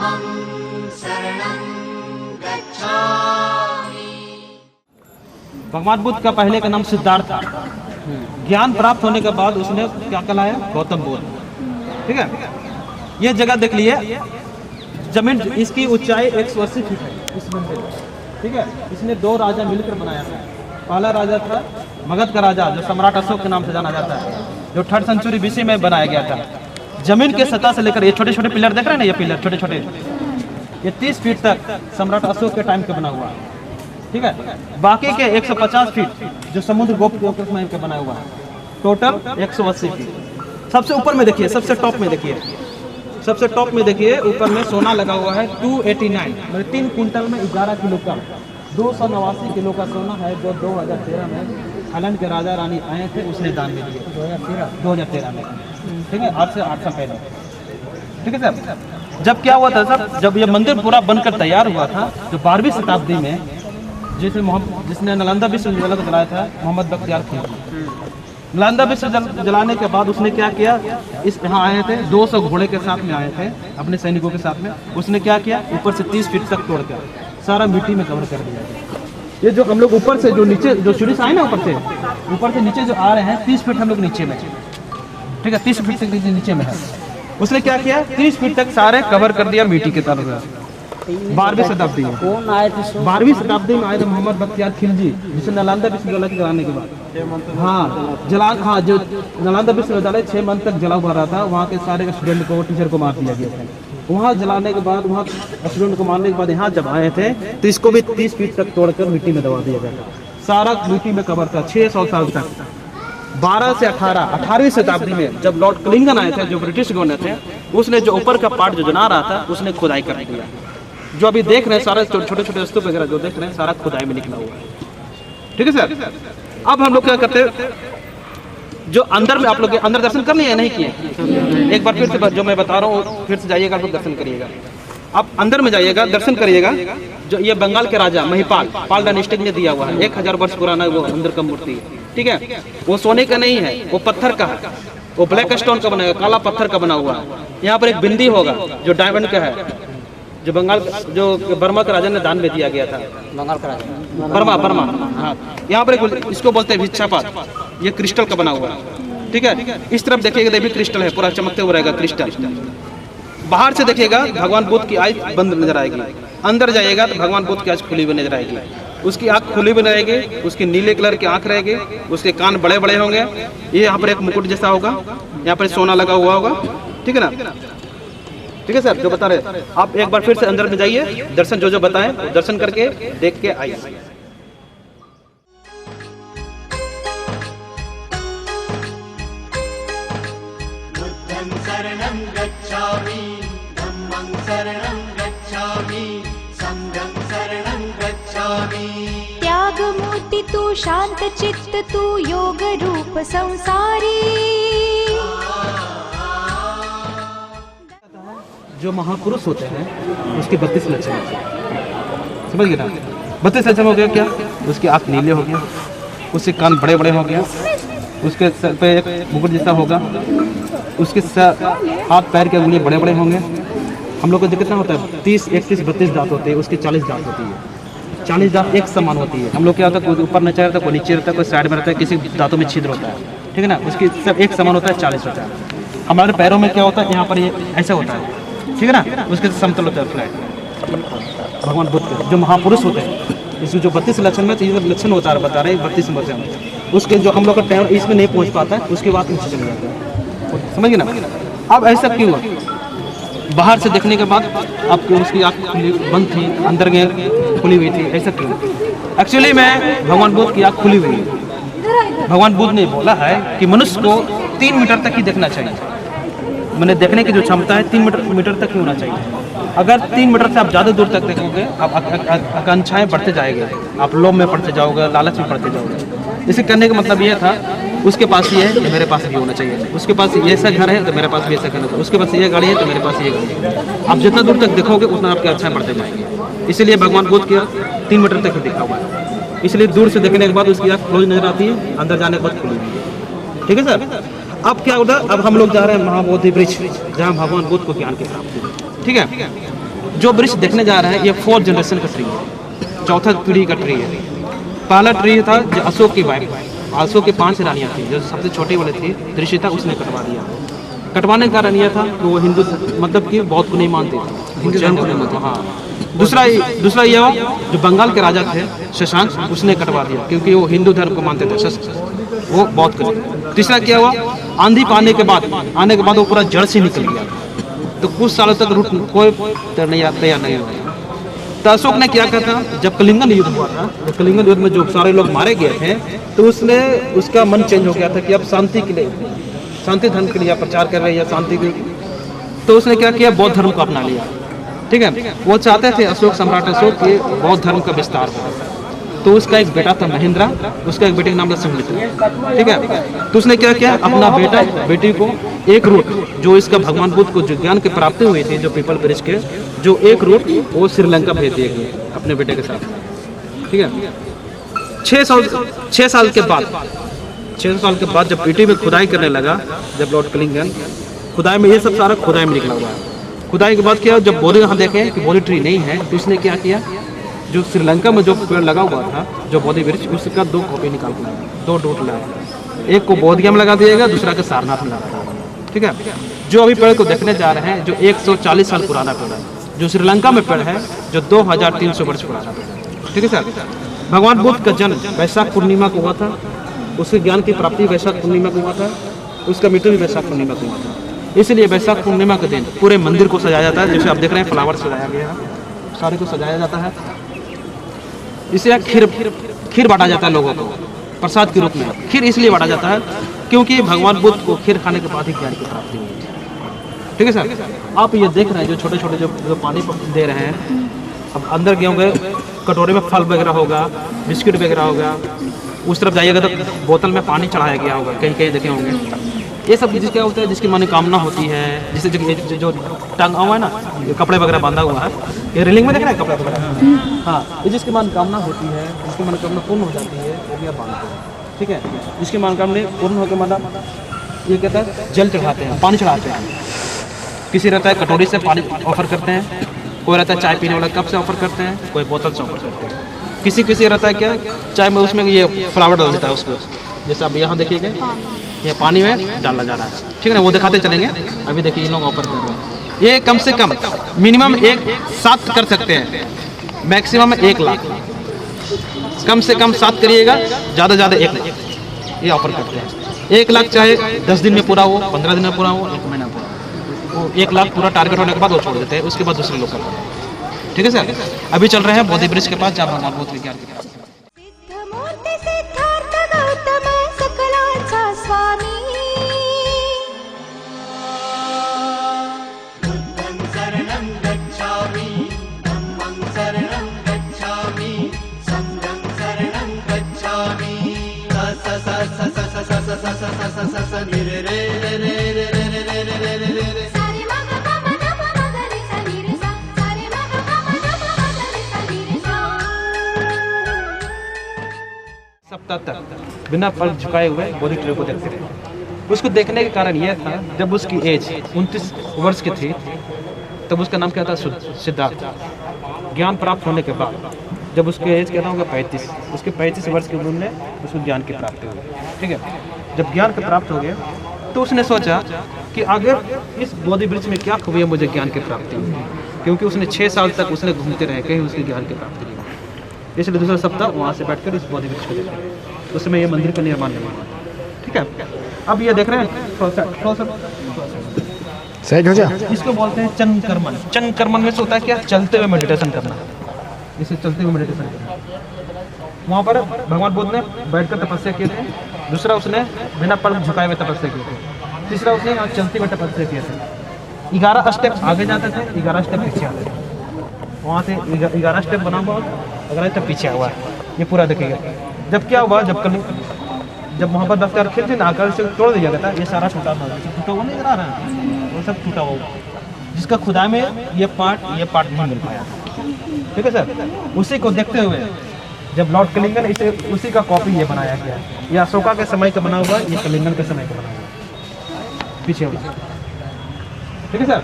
धम्मं शरणं गच्छामि। भगवान बुद्ध का पहले का नाम सिद्धार्थ था। ज्ञान प्राप्त होने के बाद उसने क्या कहलाया? गौतम बुद्ध। ठीक है, ये जगह देख लिए, जमीन इसकी ऊंचाई 180 फीट है इस मंदिर में। ठीक है, इसने 2 राजा मिलकर बनाया था। पहला राजा था मगध का राजा, जो सम्राट अशोक के नाम से जाना जाता है, जो 3rd सेंचुरी BC में बनाया गया था। जमीन के सतह से लेकर ये छोटे छोटे पिलर देख रहे हैं ना, ये पिलर छोटे छोटे, ये 30 फीट तक सम्राट अशोक के टाइम के बना हुआ है। ठीक है, बाकी के 150 फीट जो समुद्र गुप्त के बनाया हुआ है, टोटल 180 फीट। सबसे ऊपर में देखिए, सबसे टॉप में देखिए, सबसे टॉप में देखिए, ऊपर में सोना लगा हुआ है 289, मतलब 3 क्विंटल में 11 किलो का 289 किलो का सोना है, जो 2013 में थाईलैंड के राजा रानी आए थे, उसने दान में दिए। 2013 में। ठीक है, आज से 8 साल पहले। ठीक है सर, जब क्या हुआ था सर, जब ये मंदिर पूरा बनकर तैयार हुआ था, जो 12वीं शताब्दी में जिसने नालंदा विश्वविद्यालय को जलाया था, मोहम्मद बख्तियार खिलजी। नालंदा विश्वविद्यालय जलाने के बाद उसने क्या किया, इस यहाँ आए थे, 200 घोड़े के साथ में आए थे अपने सैनिकों के साथ में। उसने क्या किया, ऊपर से 30 फीट तक तोड़कर सारा मिट्टी में कवर कर दिया। ये जो हम लोग ऊपर से जो नीचे जो सीढ़ी से आए ना, ऊपर से नीचे जो आ रहे हैं, 30 फीट हम लोग नीचे में। ठीक है, 30 फीट तक नीचे में है। उसने क्या किया, 30 फीट तक सारे कवर कर दिया मिट्टी के तरफ। 12वीं शताब्दी में कौन आए थे? 12वीं शताब्दी में आए थे मोहम्मद बख्तियार खिलजी, जिसे नालंदा विश्वविद्यालय के जलाने के बाद, हाँ जो नालंदा विश्वविद्यालय 6 मंथ तक जला हुआ रहा था, वहाँ के सारे स्टूडेंट को, टीचर को मार दिया गया था। वहाँ जलाने के बाद, वहाँ स्टूडेंट को मारने के बाद यहाँ जब आए थे, तो इसको भी 30 फीट तक तोड़कर मिट्टी में दबा दिया गया था। सारा मिट्टी में कवर था 600 साल तक। 12 से 18वीं शताब्दी में जब लॉर्ड क्लिंगन आए थे, जो ब्रिटिश गवर्नर थे, उसने जो ऊपर का पार्ट जो जना रहा था, उसने खुदाई कर दिया। जो अभी देख रहे हैं सारे छोटे छोटे स्तूप वगैरह जो देख रहे हैं, सारा खुदाई में निकला हुआ है। ठीक है सर, अब हम लोग क्या करते हैं, जो अंदर में आप लोग अंदर दर्शन कर लिए या नहीं किए? एक बार फिर से जो मैं बता रहा हूँ, फिर से जाइएगा, आप लोग दर्शन करिएगा। आप अंदर में जाइएगा, दर्शन करिएगा। जो ये बंगाल के राजा महिपाल, पाल डायनेस्टी ने दिया हुआ है, 1000 वर्ष पुराना वो अंदर का मूर्ति है। ठीक है, वो सोने का नहीं है, वो पत्थर का है, वो ब्लैक स्टोन का बना, काला पत्थर का बना हुआ है। यहाँ पर एक बिंदी होगा जो डायमंड का है, जो बंगाल, जो बर्मा के राजा ने दान में दिया गया था। बंगाल का राजा बर्मा, हाँ। यहाँ पर इसको बोलते हैं भिक्षापात, ये क्रिस्टल का बना हुआ है। ठीक है, इस तरफ देखिएगा, देवी क्रिस्टल है, पूरा चमकते हुए रहेगा क्रिस्टल। बाहर से देखिएगा, भगवान बुद्ध की आँख बंद नजर आएगी। अंदर जाइएगा तो भगवान बुद्ध की आँख खुली हुई नजर आएगी। उसकी आँख खुली हुई रहेगी, उसकी नीले कलर की आँख रहेगी, उसके कान बड़े बड़े होंगे। ये यहाँ पर एक मुकुट जैसा होगा, यहाँ पर सोना लगा हुआ होगा। ठीक है ना? ठीक है सर, जो बता रहे आप एक बार फिर से अंदर में जाइए, दर्शन जो जो बताएं दर्शन करके देख के आइए। बुद्धं शरणं गच्छामि, धम्मं शरणं गच्छामि, संघं शरणं गच्छामि। त्याग मूर्ति तू, शांत चित्त तू, योग रूप संसारी। जो महापुरुष होते हैं उसके 32 लक्षण होते हैं, समझ गए ना? 32 लक्षण हो गया क्या? उसकी आँख नीले हो गया, उसके कान बड़े बड़े हो गया, उसके सर पे एक मुकुट जैसा होगा, उसके हाथ पैर के उंगलियां बड़े बड़े होंगे। हम लोग को कितना होता है? 30, 31, 32 दांत होते हैं, उसके 40 दांत होती है। 40 दांत एक समान होती है। हम लोग क्या होता है, कोई ऊपर नीचे रहता है, कोई नीचे रहता है, कोई साइड में रहता है, किसी दांतों में छिद्र होता है। ठीक है ना? उसकी सब एक समान होता है, 40 होता है। हमारे पैरों में क्या होता है, यहाँ पर ये ऐसा होता है। ठीक है ना? उसके समतल होता है, फ्लैट। भगवान बुद्ध के जो महापुरुष होते हैं, इसमें जो 32 लक्षण में ये लक्षण होता है, बता रहे हैं 32 लक्षण। उसके जो हम लोग का टाइम इसमें नहीं पहुंच पाता है, उसके बाद नीचे चले जाते हैं। समझ गए ना? अब ऐसा क्यों हुआ? बाहर से देखने के बाद आपकी उसकी आँख बंद थी, अंदर गए खुली हुई थी, ऐसा क्यों? एक्चुअली में भगवान बुद्ध की आँख खुली हुई है। भगवान बुद्ध ने बोला है कि मनुष्य को 3 मीटर तक ही देखना चाहिए। मैंने देखने की जो क्षमता है 3 मीटर तक ही होना चाहिए। अगर 3 मीटर से आप ज़्यादा दूर तक देखोगे, आप आकांक्षाएं बढ़ते जाएंगे, आप लोभ में पड़ते जाओगे, लालच में पड़ते जाओगे। इसे करने का मतलब ये था, उसके पास ये है तो मेरे पास भी होना चाहिए, उसके पास ये ऐसा घर है तो मेरे पास भी ऐसा घर है, उसके पास ये गाड़ी है तो मेरे पास ये गाड़ी है। आप जितना दूर तक देखोगे उतना आपकी अच्छाएं बढ़ते जाएंगे। इसलिए भगवान बुद्ध के 3 मीटर तक दिखा हुआ है। इसलिए दूर से देखने के बाद उसकी आँख क्लोज नजर आती है, अंदर जाने के बाद खुली हुई है। ठीक है सर? अब क्या होता है, अब हम लोग जा रहे हैं महाबोधि वृक्ष, जहाँ भगवान बुद्ध को ज्ञान की प्राप्ति। ठीक है? जो वृक्ष देखने जा रहे हैं ये 4 जनरेशन का ट्री है, चौथा पीढ़ी का ट्री है। पहला ट्री था जो अशोक की वाइफ, अशोक की 5 रानियाँ थी, जो सबसे छोटी वाली थी दृश्यता, उसने कटवा दिया। कटवाने का कारण यह था कि वो हिंदू मतलब कि बौद्ध को नहीं मानते थे, हिंदू धर्म को नहीं मानते। हाँ, दूसरा यह हुआ जो बंगाल के राजा थे शशांक, उसने कटवा दिया क्योंकि वो हिंदू धर्म को मानते थे, वो बौद्ध को। तीसरा क्या हुआ, आंधी आने के बाद वो पूरा जड़ से निकल गया, तो कुछ सालों तक रूट कोई तैयार नहीं हुआ। तो अशोक ने क्या कहा था, जब कलिंगन युद्ध हुआ था, तो कलिंगन युद्ध में जो सारे लोग मारे गए थे, तो उसका मन चेंज हो गया था कि अब शांति के लिए, शांति धर्म के लिए प्रचार कर रहे हैं या शांति के, तो उसने क्या किया, बौद्ध धर्म को अपना लिया। ठीक है, वो चाहते थे अशोक, सम्राट अशोक के बौद्ध धर्म का विस्तार हो। तो उसका एक बेटा था महेंद्र, उसका एक बेटे का नाम था संघमित्रा। ठीक है, तो उसने क्या किया, अपना बेटी को एक रूट जो इसका भगवान बुद्ध को जो ज्ञान की प्राप्ति हुई थी, जो पीपल ब्रिज के जो एक रूट, वो श्रीलंका भेज दिए गए अपने बेटे के साथ। ठीक है, 6 साल के बाद जब पीटी में खुदाई करने लगा, जब लॉर्ड कलिंगन खुदाई में, ये सब सारा खुदाई में निकला हुआ है। खुदाई के बाद क्या, जब बोधि यहाँ देखे कि बोधि ट्री नहीं है, तो उसने क्या किया, जो श्रीलंका में जो पेड़ लगा हुआ था, जो बोधि वृक्ष, उसका 2 कॉपी निकाल के लाया, 2 डोट लाया। एक को बोधगया में लगा दिएगा, दूसरा को सारनाथ में लगा दिएगा। ठीक है, जो अभी पेड़ को देखने जा रहे हैं, जो 140 साल पुराना पेड़ है, जो श्रीलंका में पेड़ है, जो 2300 वर्ष पुराना पेड़ है। ठीक है सर, भगवान बुद्ध का जन्म वैशाख पूर्णिमा को हुआ था, उसके ज्ञान की प्राप्ति वैशाख पूर्णिमा को हुआ था, उसका मृत्यु भी वैशाख पूर्णिमा को हुआ था। इसलिए वैशाख पूर्णिमा के दिन पूरे मंदिर को सजाया जाता है, जैसे आप देख रहे हैं फ्लावर सजाया गया है, सारे को सजाया जाता है। इसे खीर बांटा जाता है लोगों को प्रसाद के रूप में। खीर इसलिए बांटा जाता है क्योंकि भगवान बुद्ध को खीर खाने के बाद ही ज्ञान की प्राप्ति हुई थी। ठीक है सर, आप ये देख रहे हैं जो छोटे छोटे जो पानी दे रहे हैं, अब अंदर गए होंगे कटोरे में फल वगैरह होगा, बिस्किट वगैरह होगा, उस तरफ जाइएगा तो बोतल में पानी चढ़ाया गया होगा, कहीं कहीं देखे होंगे। ये सब चीज़ क्या होता है, जिसकी मनोकामना होती है, जैसे जो टांगा हुआ है ना, कपड़े वगैरह बांधा हुआ है, ये रेलिंग में देख रहे हैं कपड़े वगैरह, हाँ, ये जिसकी मनोकामना होती है, जिसकी मनोकामना पूर्ण हो जाती है, वो भी आप बांधते हैं। ठीक है, जिसकी मनोकामना पूर्ण होकर मतलब ये कहता है जल चढ़ाते हैं, पानी चढ़ाते हैं। किसी रहता है कटोरी से पानी ऑफर करते हैं, कोई रहता है चाय पीने वाला कप से ऑफर करते हैं, कोई बोतल से ऑफर करते हैं। किसी रहता है क्या, चाय में उसमें ये फ्लावर डाल देता है उसको, जैसे आप यहाँ देखिएगा ये पानी में डाला जा रहा है। ठीक है ना, वो दिखाते चलेंगे। अभी देखिए ये लोग ऑफर कर रहे हैं, ये कम से कम मिनिमम 7 कर सकते हैं, मैक्सिमम 1 लाख, कम से कम 7 करिएगा, ज़्यादा 1 लाख ये ऑफर करते हैं। 1 लाख चाहे 10 दिन में पूरा हो, 15 दिन में पूरा हो, 1 महीना पूरा, वो 1 लाख पूरा टारगेट होने के बाद वो छोड़ देते हैं, उसके बाद दूसरे लोग करते हैं। ठीक है सर, अभी चल रहे हैं बोधि वृक्ष के पास, जहाँ भगवान बुद्ध विज्ञान के पास। सिद्धमूर्ति सिद्धार्थ गौतम सकलांचा स्वामी, बुद्धं शरणं गच्छामि, धम्मं शरणं गच्छामि, संघं शरणं गच्छामि। स स स स स स स स स स स स नि रे रे रे रे रे रे रे रे रे रे रे रे। सारे मा ग प म ध प म ग रे सा नि रे सा, सारे मा ग प म ध प म ग रे सा नि रे सा। सप्ताह तक बिना फल झुकाए हुए बोधि ट्री को देखते रहे। उसको देखने का कारण यह था, जब उसकी एज 29 वर्ष की थी, तब उसका नाम क्या था, सिद्धार्थ। ज्ञान प्राप्त होने के बाद जब उसकी एज क्या था होगा 35, उसके 35 वर्ष की उम्र में उसको ज्ञान की प्राप्ति हुई। ठीक है, जब ज्ञान की प्राप्त हो गया तो उसने सोचा कि अगर इस बोधि वृक्ष में क्या खूबी है, मुझे ज्ञान की प्राप्ति हुई, क्योंकि उसने 6 साल तक उसने घूमते रहे, कहीं उसकी ज्ञान की प्राप्ति नहीं हुई। इसलिए दूसरा सप्ताह वहाँ से बैठकर इस बोधि वृक्ष को देखा, उस समय ये मंदिर का निर्माण नहीं हुआ। ठीक है, अब ये देख रहे हैं साइड हो जा। इसको बोलते हैं चंकर्मन। चंकर्मन में से होता है क्या, चलते हुए मेडिटेशन करना, इसे चलते हुए मेडिटेशन करना। वहाँ पर भगवान बुद्ध ने बैठकर तपस्या किए थे, दूसरा उसने बिना पैर झुकाए हुए तपस्या किए थे, तीसरा उसने यहाँ चलते हुए तपस्या किए थे। 11 स्टेप आगे जाते थे, 11 स्टेप पीछे आते थे। वहाँ से 11 स्टेप बना हुआ, 11 स्टेप पीछे हुआ है, ये पूरा देखिएगा। जब क्या हुआ, जब वहाँ पर दफ्तर रखे थे ना, आकर से तोड़ दिया गया था, ये सारा टूटा हुआ, टूटा हुआ नहीं आ रहा है, वो सब टूटा हुआ, जिसका खुदा में ये पार्ट नहीं मिल पाया। ठीक है सर, उसी को देखते हुए जब लॉर्ड कलिंगन इसे उसी का कॉपी ये बनाया गया, ये अशोका के समय का बना हुआ, ये कलिंगन के समय का बना हुआ, पीछे वाला। ठीक है सर,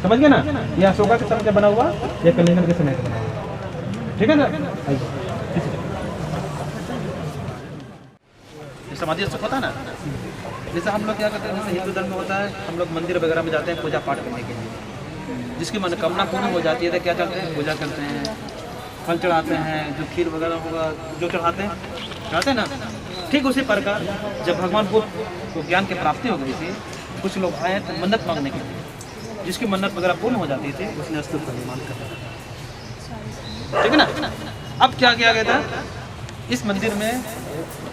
समझ गए ना? ये अशोका के समय का बना हुआ, ये कलिंगन के समय का बना हुआ। ठीक है सर, आइए। समाधि स्तूप होता है ना, जैसे हम लोग क्या करते हैं, जैसे हिंदू धर्म में होता है, हम लोग मंदिर वगैरह में जाते हैं पूजा पाठ करने के लिए, जिसकी मनोकामना पूर्ण हो जाती है तो क्या करते हैं, पूजा करते हैं, फल चढ़ाते हैं, जो खीर वगैरह होगा जो चढ़ाते हैं ना। ठीक उसी प्रकार जब भगवान बुद्ध को ज्ञान की प्राप्ति हो गई थी, कुछ लोग आए थे मन्नत मांगने के लिए, जिसकी मन्नत वगैरह पूर्ण हो जाती थी, उसने स्तूप का निर्माण कर दिया। ठीक है ना? अब क्या किया गया था, इस मंदिर में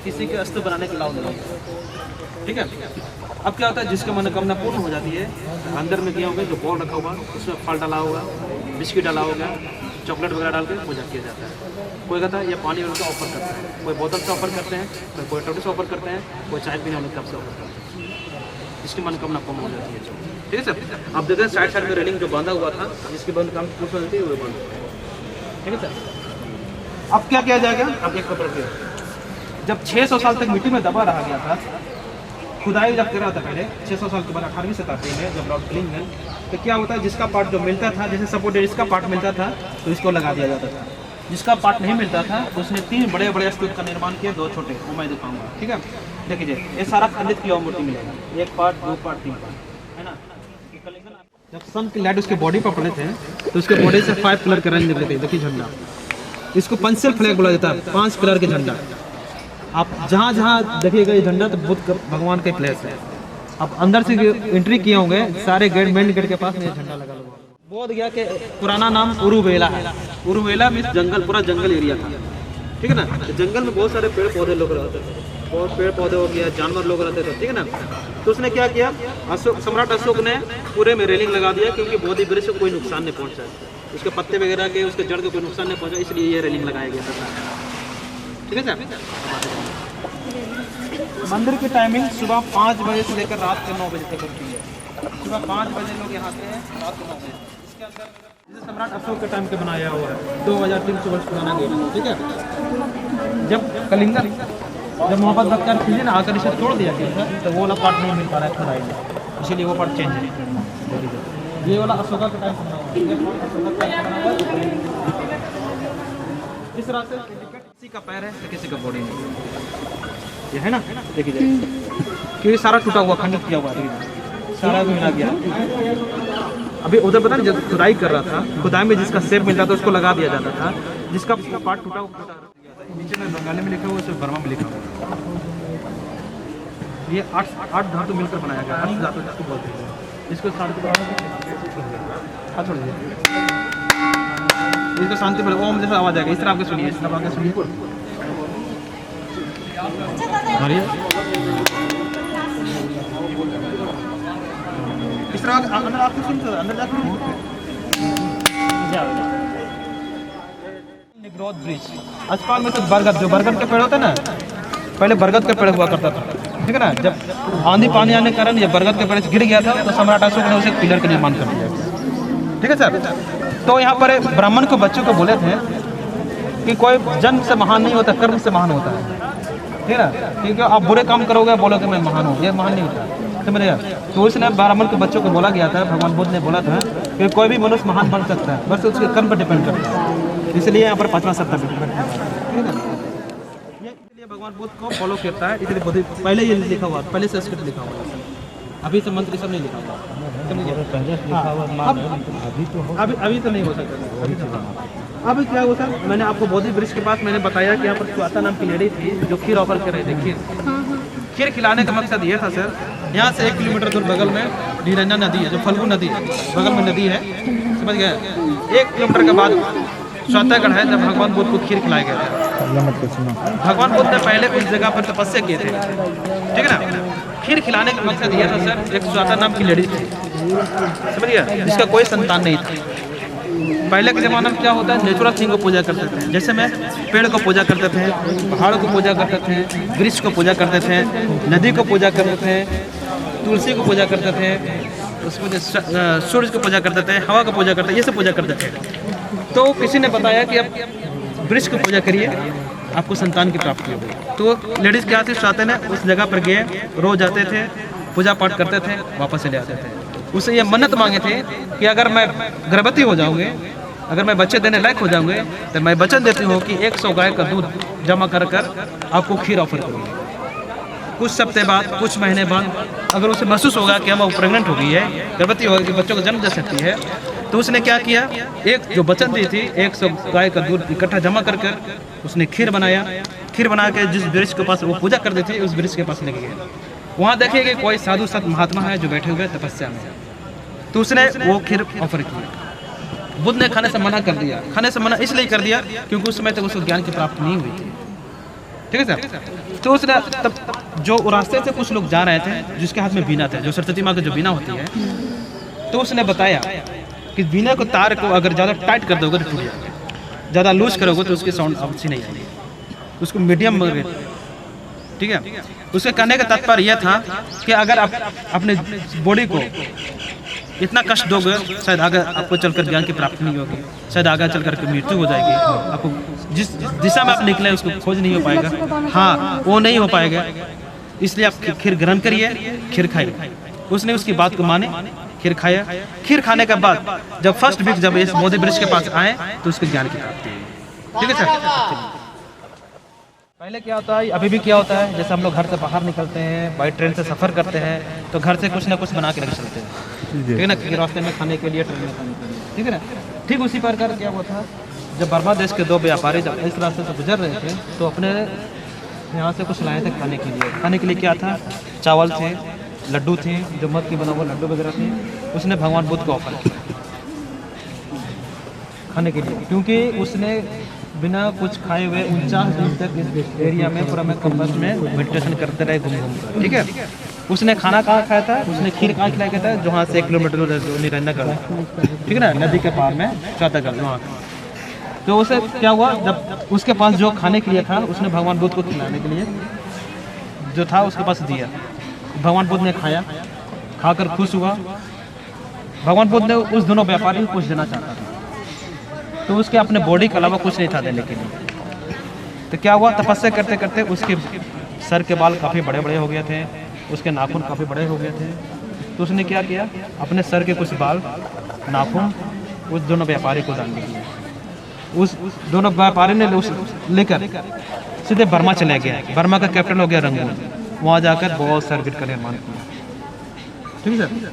किसी के स्तूप बनाने के अलाउ नहीं है। ठीक है? अब क्या होता है, जिसकी मनोकामना पूर्ण हो जाती है, अंदर में दिया होगा जो बॉल रखा हुआ, उसमें फल डाला होगा, बिस्किट डाला होगा, चॉकलेट वगैरह डाल के पूजा किया जाता है। कोई कहता है ये पानी वाले का ऑफर करता है, कोई बोतल से ऑफर करते हैं, कोई टोटी से ऑफर करते हैं, कोई चाय पीने वाले कप से ऑफर करते हैं, इसकी मनोकामना पूर्ण हो जाती है। ठीक है सर, आप देखते हैं साइड साइड में रेलिंग जो बांधा हुआ था, जिसकी मनोकामना पूर्ण हो जाती है, वो बंद। ठीक है सर, अब क्या किया जाएगा, अब एक कपड़ा किया, जब 600 साल तक मिट्टी में दबा रहा गया था, खुदाई जब कर रहा था पहले 600 साल के बाद 18वीं शताब्दी में जब लॉर्ड क्लिंगन, तो क्या होता है, जिसका पार्ट जो मिलता था, जैसे सपोर्ट इसका पार्ट मिलता था तो इसको लगा दिया जाता था, जिसका पार्ट नहीं मिलता था तो उसने 3 बड़े बड़े स्तूप का निर्माण किया, 2 छोटे, वो मैं दिखाऊंगा। ठीक है, देखिए ये सारा खंडित किया हुआ मूर्ति मिलेगा, 1 पार्ट 2 पार्ट 3 पार्ट, है ना। जब सन की लाइट उसके बॉडी पर पड़े थे तो उसके बॉडी से 5 कलर के रंग निकले थे। देखिए झंडा, इसको पेंसिल फ्लैग बोला जाता है, 5 कलर के झंडा। आप जहाँ जहाँ देखिएगा ये झंडा तो बुद्ध भगवान का प्लेस है। आप अंदर से एंट्री किए होंगे, सारे गेट मेन गेट के पास में ये झंडा लगा हुआ है। बोध गया कि पुराना नाम उरुवेला है। उरुवेला में जंगल, पूरा जंगल एरिया था। ठीक है ना, तो जंगल में बहुत सारे पेड़ पौधे लोग रहते थे, बहुत पेड़ पौधे हो गया, जानवर लोग रहते थे। ठीक है ना, तो उसने क्या किया, सम्राट अशोक ने पूरे में रेलिंग लगा दिया, क्योंकि बोधि वृक्ष को कोई नुकसान नहीं पहुँचा, उसके पत्ते वगैरह के, उसके जड़ को कोई नुकसान नहीं पहुँचा, इसलिए ये रेलिंग लगाया गया था। ठीक है सर, मंदिर की टाइमिंग सुबह 5 बजे से लेकर रात के 9 बजे तक होती है। सुबह 5 बजे लोग यहाँ आते हैं, रात को 9 बजे। इसके अंदर जैसे सम्राट अशोक के टाइम के बनाया हुआ है, 2300 वर्ष पुराना गेट है। ठीक है, जब कलिंगन जब मोहब्बत बख्तियार खिलजी ने आकर इसे तोड़ दिया गया तो वो वाला पार्ट नहीं मिल पा रहा है खुदाई में, इसीलिए वो पार्ट चेंज है। ये वाला अशोका का टाइम बना हुआ है, इस रास्ते किसी का पैर है तो किसी का बॉडी नहीं, ये है ना। देखिए क्योंकि सारा टूटा हुआ, खंडित किया हुआ, सारा मिला गया। अभी उधर पता नहीं, जब खुदाई कर रहा था, खुदाई में जिसका शेप मिलता था उसको लगा दिया जाता था, जिसका पार्ट टूटा हुआ नीचे में बंगाली में लिखा हुआ, उसमें बर्मा में लिखा हुआ। ये 8 धातु मिलकर बनाया गया, 8 धातु जिसको बोलते हैं। इसको शांति इसको शांति पर ओम जैसा आवाज आएगा, इस तरह आपके सुनिए, इस तरह आपके सुनिए। इस तरह अंदर आपको सुन, अंदर जाकर निग्रोध ब्रिज। अस्पताल में तो बरगद, जो बरगद के पेड़ होते हैं ना, पहले बरगद का पेड़ हुआ करता था। ठीक है ना, जब आंधी पानी आने के कारण ये बरगद के पेड़ से गिर गया था तो सम्राट अशोक ने उसे पिलर का निर्माण कर दिया। ठीक है सर, तो यहाँ पर ब्राह्मण को बच्चों को बोले थे कि कोई जन्म से महान नहीं होता, कर्म से महान होता है। ठीक है ना, क्योंकि आप बुरे काम करोगे, बोलोगे मैं महान हूँ, ये महान नहीं होता, समझिएगा। तो उसने ब्राह्मण के बच्चों को बोला गया था, भगवान बुद्ध ने बोला था कि कोई भी मनुष्य महान बन सकता है, बस उसके कर्म पर डिपेंड करता है। इसलिए यहाँ पर 5वां सप्ताह डिपेंड करता है। ठीक है ना, इसलिए भगवान बुद्ध को फॉलो करता है, इसलिए पहले ये लिखा हुआ, पहले संस्कृत लिखा हुआ, अभी से मंत्र सब नहीं लिखा हुआ। अभी तो नहीं हो सकता। अभी क्या हुआ सर, मैंने आपको बोधि वृक्ष के पास मैंने बताया कि यहाँ पर स्वाता नाम की लेडी थी जो खीर ऑफर कर रही थी। खीर खिलाने का मकसद ये था सर, यहाँ से 1 किलोमीटर दूर बगल में निरंजन नदी है, जो फल्गु नदी है, बगल में नदी है, समझ गए। 1 किलोमीटर के बाद स्वातागढ़ है, जब भगवान बुद्ध को खीर खिलाया गया था। भगवान बुद्ध ने पहले उस जगह पर तपस्या किए थे। ठीक है ना, खीर खिलाने का मकसद ये था सर, एक स्वाता नाम की लेडी थी, समझ गया, जिसका कोई संतान नहीं था। पहले के ज़माने में क्या होता है, नेचुरल थिंग को पूजा करते थे, जैसे में पेड़ को पूजा करते थे, पहाड़ को पूजा करते थे, वृक्ष को पूजा करते थे, नदी को पूजा करते थे, तुलसी को पूजा करते थे, उसमें सूर्य को पूजा करते थे, हवा को पूजा करते थे, ये सब पूजा करते थे। तो किसी ने बताया कि अब वृक्ष को पूजा करिए, आपको संतान की प्राप्ति होगी। तो लेडीज़ क्या थी, स्वाते ने उस जगह पर गए, रोज जाते थे, पूजा पाठ करते थे, वापस चले आते थे। उसे ये मन्नत मांगे थे कि अगर मैं गर्भवती हो जाऊंगे, अगर मैं बच्चे देने लायक हो जाऊंगे, तो मैं वचन देती हूँ कि 100 गाय का दूध जमा कर आपको खीर ऑफर करूँगी। कुछ सप्ताह बाद, कुछ महीने बाद अगर उसे महसूस होगा कि हम वो प्रेग्नेंट हो गई है, गर्भवती हो गई, बच्चों को जन्म दे सकती है, तो उसने क्या किया, एक जो वचन दी थी 100 गाय का दूध इकट्ठा जमा कर उसने खीर बनाया। खीर बना के जिस वृक्ष के पास वो पूजा करते थे, उस वृक्ष के पास लेके गए। वहाँ देखेंगे कोई साधु संत महात्मा है जो बैठे हुए तपस्या में, तो उसने वो खीर ऑफर की। बुद्ध ने खाने से मना कर दिया। खाने से मना इसलिए कर दिया क्योंकि उस समय तक उसको ज्ञान की प्राप्ति नहीं हुई थी। ठीक है सर। तो उसने तब जो रास्ते से कुछ लोग जा रहे थे जिसके हाथ में बीना था, जो सरस्वती माँ की जो बीना होती है, तो उसने बताया कि बीना को तार को अगर ज़्यादा टाइट कर दोगे तो टूट जाएगा, ज़्यादा लूज करोगे तो उसकी साउंड अच्छी नहीं आएगी, उसको मीडियम में। ठीक है। उसके कहने का तात्पर्य यह था कि अगर आप अपने बॉडी को इतना कष्ट दोगे, शायद आगे आपको चलकर ज्ञान की प्राप्ति नहीं होगी, शायद आगे चलकर के मृत्यु हो जाएगी, आपको जिस दिशा में आप निकले उसको खोज नहीं हो पाएगा। हाँ, वो नहीं हो पाएगा। इसलिए आप खीर ग्रहण करिए, खीर खाइए। उसने उसकी बात को माने, खीर खाया। खीर खाने के बाद जब फर्स्ट वीक जब इस बोधि वृक्ष के पास आए तो उसके ज्ञान की प्राप्ति हुई। ठीक है सर। पहले क्या होता है, अभी भी क्या होता है, जैसे हम लोग घर से बाहर निकलते हैं, बाई ट्रेन से सफ़र करते हैं, तो घर से कुछ ना कुछ बना के लेकर चलते हैं, ठीक है ना, कि रास्ते में खाने के लिए, ट्रेन में खाने के लिए। ठीक है ना। ठीक उसी प्रकार क्या हुआ था, जब बर्मा देश के 2 व्यापारी जब इस रास्ते से गुजर रहे थे तो अपने यहाँ से कुछ लाए थे खाने के लिए। खाने के लिए क्या था, चावल थे, लड्डू थे, जो मध की बना हुआ लड्डू वगैरह थे। उसने भगवान बुद्ध को ऑफर किया खाने के लिए, क्योंकि उसने बिना कुछ खाए हुए 49 दिन तक इस एरिया में पूरा में कंपस में मेडिटेशन करते रहे घूम घूम कर। ठीक है। उसने खाना कहाँ खाया था, उसने खीर कहाँ खिलाया गया था, जहाँ से 1 किलोमीटर निरंजनगढ़, ठीक है ना, नदी के पार में चातागढ़ वहाँ। तो उसे क्या हुआ, जब उसके पास जो खाने के लिए था उसने भगवान बुद्ध को खिलाने के लिए जो था उसके पास दिया। भगवान बुद्ध ने खाया, खाकर खुश हुआ। भगवान बुद्ध ने उस दोनों व्यापारी को कुछ देना चाहता था, तो उसके अपने बॉडी के अलावा कुछ नहीं था देने के लिए। तो क्या हुआ, तपस्या करते करते उसके सर के बाल काफ़ी बड़े बड़े हो गए थे, उसके नाखून काफ़ी बड़े हो गए थे। तो उसने क्या किया, अपने सर के कुछ बाल, नाखून उस दोनों व्यापारी को दान दिए। उस दोनों व्यापारी ने लेकर सीधे बर्मा चले गया। बर्मा का कैपिटल हो गया रंगून। वहाँ जाकर बहुत सर्किट का निर्माण किया। ठीक है सर।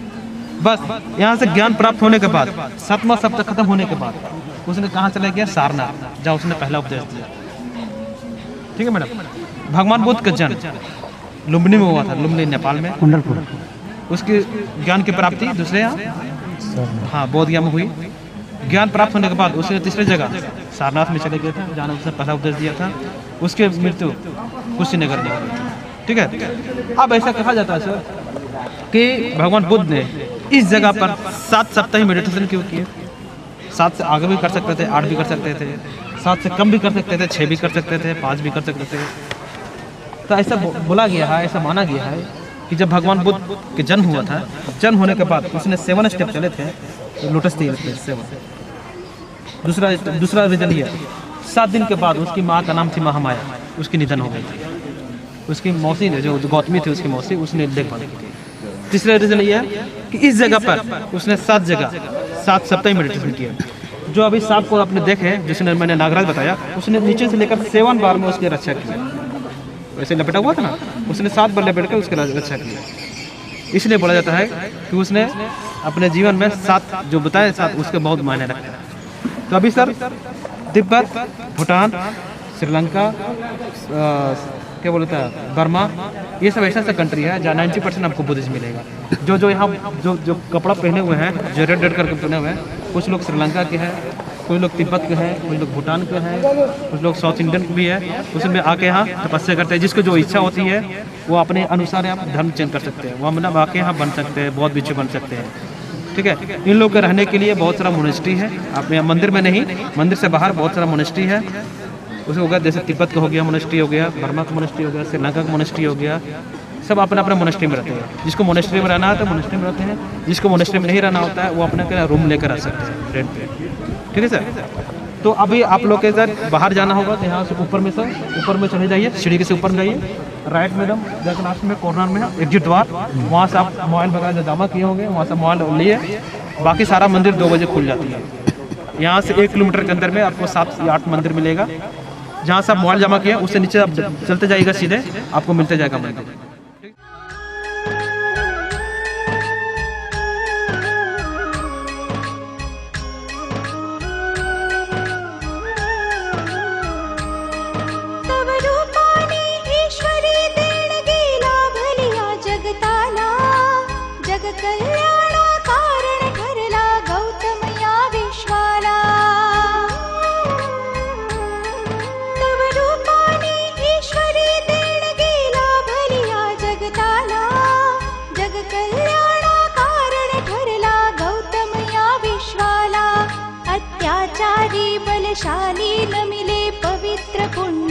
बस यहाँ से ज्ञान प्राप्त होने के बाद 7वां सप्ताह खत्म होने के बाद उसने कहाँ चला गया, सारनाथ, जहाँ उसने पहला उपदेश दिया। ठीक है मैडम। भगवान बुद्ध का जन्म लुम्बिनी में हुआ था, लुम्बिनी नेपाल में, कुंडलपुर। उसकी ज्ञान की प्राप्ति दूसरे यहाँ, हाँ, बोधगया में हुई। ज्ञान प्राप्त होने के बाद उसने तीसरी जगह सारनाथ में चले गए थे, जहाँ उसने पहला उपदेश दिया था। उसके मृत्यु कुशीनगर में हुई थी। ठीक है। अब ऐसा कहा जाता है सर कि भगवान बुद्ध ने इस जगह पर 7 सप्ताह मेडिटेशन क्यों किए। 7 से आगे भी कर सकते थे, 8 भी कर सकते थे, 7 से कम भी कर सकते थे, 6 भी कर सकते थे, 5 भी कर सकते थे। तो ऐसा बोला गया है, ऐसा माना गया है कि जब भगवान बुद्ध के जन्म हुआ था, जन्म होने के बाद उसने 7 स्टेप चले थे, तो लोटस थे 7। दूसरा रीजन ये, 7 दिन के बाद उसकी माँ का नाम थी महामाया, उसकी निधन हो गई थी। उसकी मौसी ने, जो गौतमी थी उसकी मौसी, उसने देखभाल की थी। तीसरा रीजन ये है कि इस जगह पर उसने 7 जगह 7 सप्ताह मेडिटेशन किया। जो अभी सांप को आपने देखे, जिसने मैंने नागराज बताया, उसने नीचे से लेकर 7 बार में उसकी रक्षा की। वैसे लपेटा हुआ था ना, उसने 7 बार लपेट कर उसकी रक्षा की। इसलिए बोला जाता है कि उसने अपने जीवन में 7 जो बताए 7 उसके बहुत मायने रखते हैं। तो अभी सर तिब्बत, भूटान, श्रीलंका, क्या बोलता है, बर्मा, ये सब ऐसा कंट्री है जहाँ 90% आपको बुद्धिज्म मिलेगा। जो यहाँ जो कपड़ा पहने हुए हैं, जो रेड रेड करके पहने हुए हैं, कुछ लोग श्रीलंका के हैं, कुछ लोग तिब्बत के हैं, कुछ लोग भूटान के हैं, कुछ लोग साउथ इंडियन भी है। उसमें आके यहाँ तपस्या करते हैं। जिसको जो इच्छा होती है वो अपने अनुसार आप धर्म चेंज कर सकते हैं। वहाँ मतलब आके यहाँ बन सकते हैं, बहुत बिच्छू बन सकते हैं। ठीक है। इन लोग के रहने के लिए बहुत सारा मोनेस्ट्री है। आप यहाँ मंदिर में नहीं, मंदिर से बाहर बहुत सारा मोनेस्ट्री है। उसे होगा जैसे तिब्बत का हो गया मोनेस्ट्री, हो गया बर्मा का मोनेस्ट्री, हो गया श्रीलंका का मोनेस्ट्री, हो गया। सब अपने अपने मोनेस्ट्री में रहते हैं। जिसको मोनेस्ट्री में रहना है तो मोनेस्ट्री में रहते हैं, जिसको मोनेस्ट्री में नहीं रहना होता है वो अपने रूम लेकर आ सकते हैं रेंट पे। ठीक है सर। तो अभी आप लोग के इधर बाहर जाना होगा तो यहाँ से ऊपर में चले जाइए, सीढ़ी के से ऊपर जाइए, राइट में एकदम जगह लास्ट में कॉर्नर में एग्जिट द्वार, वहाँ से आप मोबाइल वगैरह जमा किए होंगे, वहाँ से मोबाइल लिए। बाकी सारा मंदिर 2 बजे खुल जाती है। यहाँ से 1 किलोमीटर के अंदर में आपको 7 या 8 मंदिर मिलेगा। जहाँ से आप मोबाइल जमा किए उससे नीचे आप चलते जाइएगा, सीधे आपको मिलते जाएगा मंदिर। तव रूपाने ईश्वरी देणगी लाभलिया जगताला, जग कल्याणा कारण ठरला गौतम या विश्वाला। तव रूपाने ईश्वरी देणगी लाभलिया जगताला, जग कल्याणा कारण ठरला गौतम या विश्वाला। अत्याचारी बलशाली न मिले पवित्र पुण्य